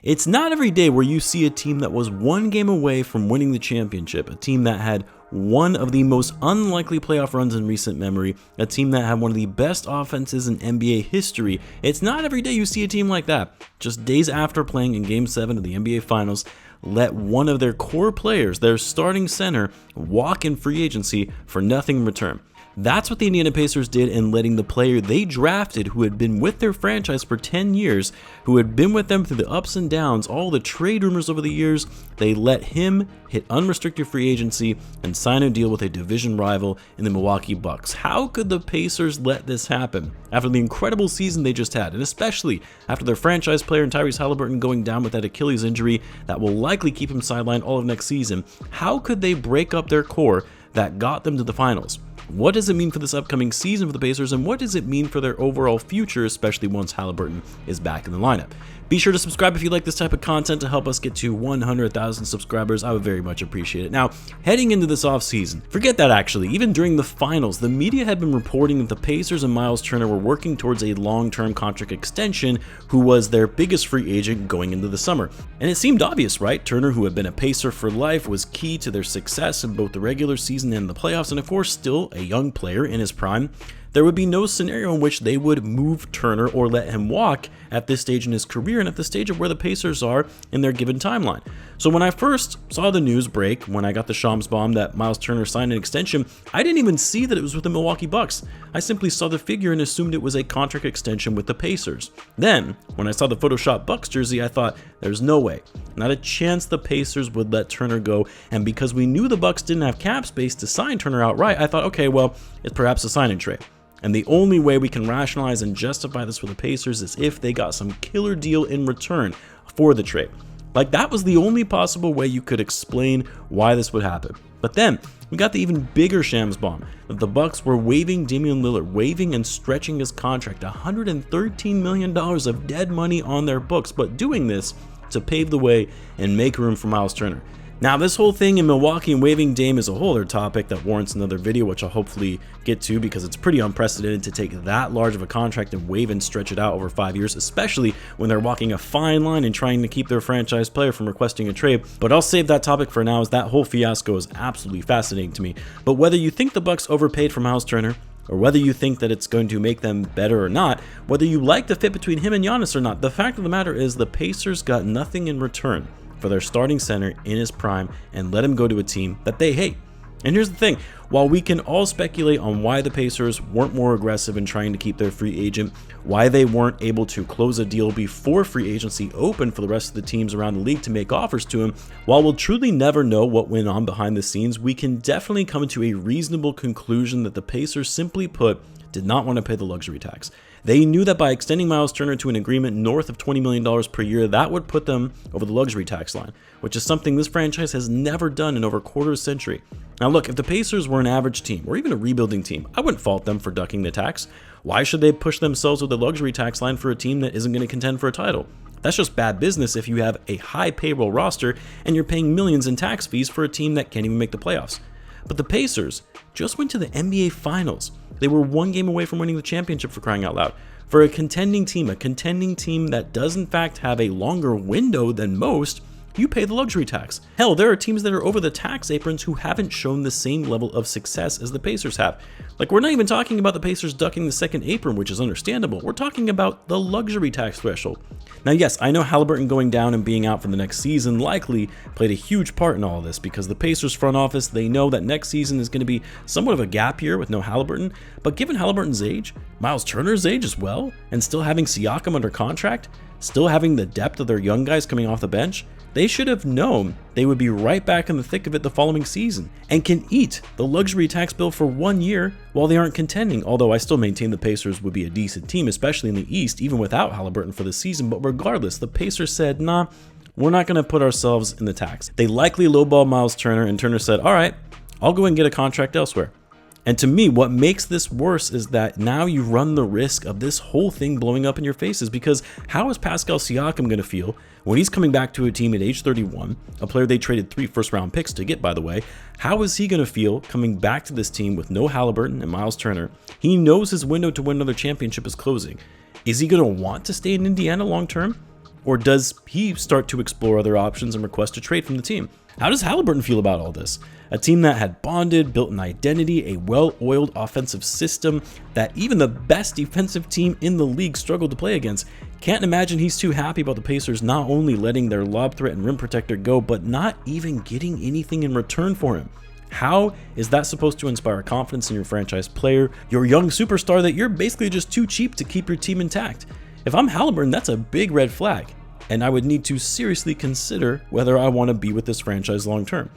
It's not every day where you see a team that was one game away from winning the championship, a team that had one of the most unlikely playoff runs in recent memory, a team that had one of the best offenses in NBA history. It's not every day you see a team like that. Just days after playing in Game 7 of the NBA Finals, let one of their core players, their starting center, walk in free agency for nothing in return. That's what the Indiana Pacers did in letting the player they drafted, who had been with their franchise for 10 years, who had been with them through the ups and downs, all the trade rumors over the years, they let him hit unrestricted free agency and sign a deal with a division rival in the Milwaukee Bucks. How could the Pacers let this happen after the incredible season they just had, and especially after their franchise player and Tyrese Haliburton going down with that Achilles injury that will likely keep him sidelined all of next season? How could they break up their core that got them to the finals? What does it mean for this upcoming season for the Pacers, and what does it mean for their overall future, especially once Haliburton is back in the lineup? Be sure to subscribe if you like this type of content to help us get to 100,000 subscribers. I would very much appreciate it. Now, heading into this offseason, forget that actually, even during the finals, the media had been reporting that the Pacers and Myles Turner were working towards a long-term contract extension, who was their biggest free agent going into the summer. And it seemed obvious, right? Turner, who had been a Pacer for life, was key to their success in both the regular season and the playoffs, and of course still a young player in his prime. There would be no scenario in which they would move Turner or let him walk at this stage in his career and at the stage of where the Pacers are in their given timeline. So when I first saw the news break, when I got the Shams bomb that Myles Turner signed an extension, I didn't even see that it was with the Milwaukee Bucks. I simply saw the figure and assumed it was a contract extension with the Pacers. Then, when I saw the Photoshop Bucks jersey, I thought, there's no way, not a chance the Pacers would let Turner go, and because we knew the Bucks didn't have cap space to sign Turner outright, I thought, okay, well, it's perhaps a sign and trade. And the only way we can rationalize and justify this for the Pacers is if they got some killer deal in return for the trade. Like, that was the only possible way you could explain why this would happen. But then we got the even bigger Shams bomb that the Bucks were waiving Damian Lillard, waiving and stretching his contract, $113 million of dead money on their books, but doing this to pave the way and make room for Myles Turner. Now, this whole thing in Milwaukee and waiving Dame is a whole other topic that warrants another video, which I'll hopefully get to, because it's pretty unprecedented to take that large of a contract and waive and stretch it out over 5 years, especially when they're walking a fine line and trying to keep their franchise player from requesting a trade. But I'll save that topic for now, as that whole fiasco is absolutely fascinating to me. But whether you think the Bucks overpaid for Myles Turner, or whether you think that it's going to make them better or not, whether you like the fit between him and Giannis or not, the fact of the matter is the Pacers got nothing in return for their starting center in his prime and let him go to a team that they hate. And here's the thing, while we can all speculate on why the Pacers weren't more aggressive in trying to keep their free agent, why they weren't able to close a deal before free agency opened for the rest of the teams around the league to make offers to him, while we'll truly never know what went on behind the scenes, we can definitely come to a reasonable conclusion that the Pacers, simply put, did not want to pay the luxury tax. They knew that by extending Myles Turner to an agreement north of $20 million per year, that would put them over the luxury tax line, which is something this franchise has never done in over a quarter century. Now look, if the Pacers were an average team, or even a rebuilding team, I wouldn't fault them for ducking the tax. Why should they push themselves with the luxury tax line for a team that isn't going to contend for a title? That's just bad business if you have a high payroll roster and you're paying millions in tax fees for a team that can't even make the playoffs. But the Pacers just went to the NBA Finals. They were one game away from winning the championship, for crying out loud. For a contending team that does in fact have a longer window than most, you pay the luxury tax. Hell, there are teams that are over the tax aprons who haven't shown the same level of success as the Pacers have. Like, we're not even talking about the Pacers ducking the second apron, which is understandable. We're talking about the luxury tax threshold. Now, yes, I know Haliburton going down and being out for the next season likely played a huge part in all of this, because the Pacers front office, they know that next season is going to be somewhat of a gap year with no Haliburton. But given Haliburton's age, Myles Turner's age as well, and still having Siakam under contract, still having the depth of their young guys coming off the bench, they should have known they would be right back in the thick of it the following season and can eat the luxury tax bill for 1 year while they aren't contending. Although I still maintain the Pacers would be a decent team, especially in the East, even without Haliburton for the season. But regardless, the Pacers said, nah, we're not going to put ourselves in the tax. They likely lowballed Myles Turner, and Turner said, all right, I'll go and get a contract elsewhere. And to me, what makes this worse is that now you run the risk of this whole thing blowing up in your faces, because how is Pascal Siakam going to feel when he's coming back to a team at age 31, a player they traded 3 first-round picks to get, by the way? How is he going to feel coming back to this team with no Haliburton and Myles Turner? He knows his window to win another championship is closing. Is he going to want to stay in Indiana long term? Or does he start to explore other options and request a trade from the team? How does Halliburton feel about all this? A team that had bonded, built an identity, a well-oiled offensive system that even the best defensive team in the league struggled to play against. Can't imagine he's too happy about the Pacers not only letting their lob threat and rim protector go, but not even getting anything in return for him. How is that supposed to inspire confidence in your franchise player, your young superstar that you're basically just too cheap to keep your team intact? If I'm Halliburton, that's a big red flag, and I would need to seriously consider whether I want to be with this franchise long term.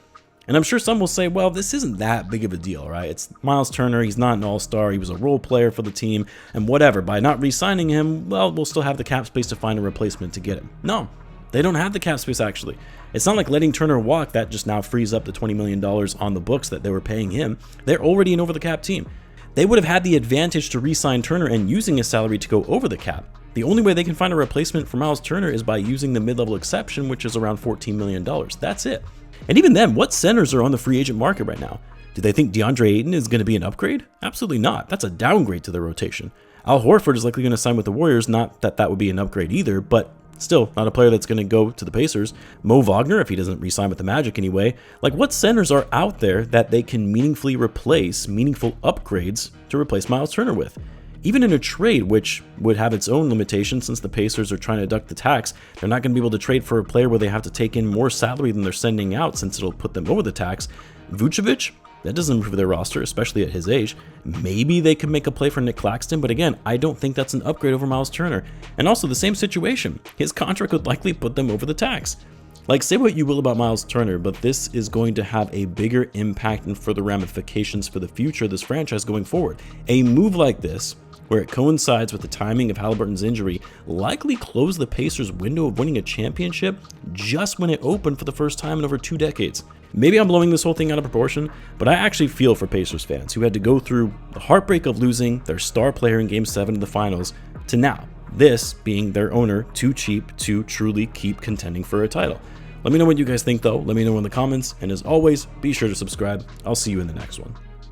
And I'm sure some will say, well, this isn't that big of a deal, right? It's Myles Turner, he's not an all-star, he was a role player for the team, and whatever, by not re-signing him, well, we'll still have the cap space to find a replacement to get him. No, they don't have the cap space actually. It's not like letting Turner walk that just now frees up the $20 million on the books that they were paying him. They're already an over-the-cap team. They would have had the advantage to re-sign Turner and using his salary to go over the cap. The only way they can find a replacement for Myles Turner is by using the mid-level exception, which is around $14 million. That's it. And even then, what centers are on the free agent market right now? Do they think DeAndre Ayton is going to be an upgrade? Absolutely not. That's a downgrade to their rotation. Al Horford is likely going to sign with the Warriors, not that that would be an upgrade either, but still not a player that's going to go to the Pacers. Mo Wagner, if he doesn't re-sign with the Magic anyway. Like, what centers are out there that they can meaningfully replace, meaningful upgrades to replace Myles Turner with? Even in a trade, which would have its own limitations since the Pacers are trying to deduct the tax, they're not going to be able to trade for a player where they have to take in more salary than they're sending out since it'll put them over the tax. Vucevic, that doesn't improve their roster, especially at his age. Maybe they could make a play for Nick Claxton, but again, I don't think that's an upgrade over Myles Turner. And also the same situation. His contract would likely put them over the tax. Like, say what you will about Myles Turner, but this is going to have a bigger impact and further ramifications for the future of this franchise going forward. A move like this, where it coincides with the timing of Halliburton's injury, likely closed the Pacers' window of winning a championship just when it opened for the first time in over 2 decades. Maybe I'm blowing this whole thing out of proportion, but I actually feel for Pacers fans who had to go through the heartbreak of losing their star player in Game 7 of the finals to now, this being their owner too cheap to truly keep contending for a title. Let me know what you guys think though, let me know in the comments, and as always, be sure to subscribe. I'll see you in the next one.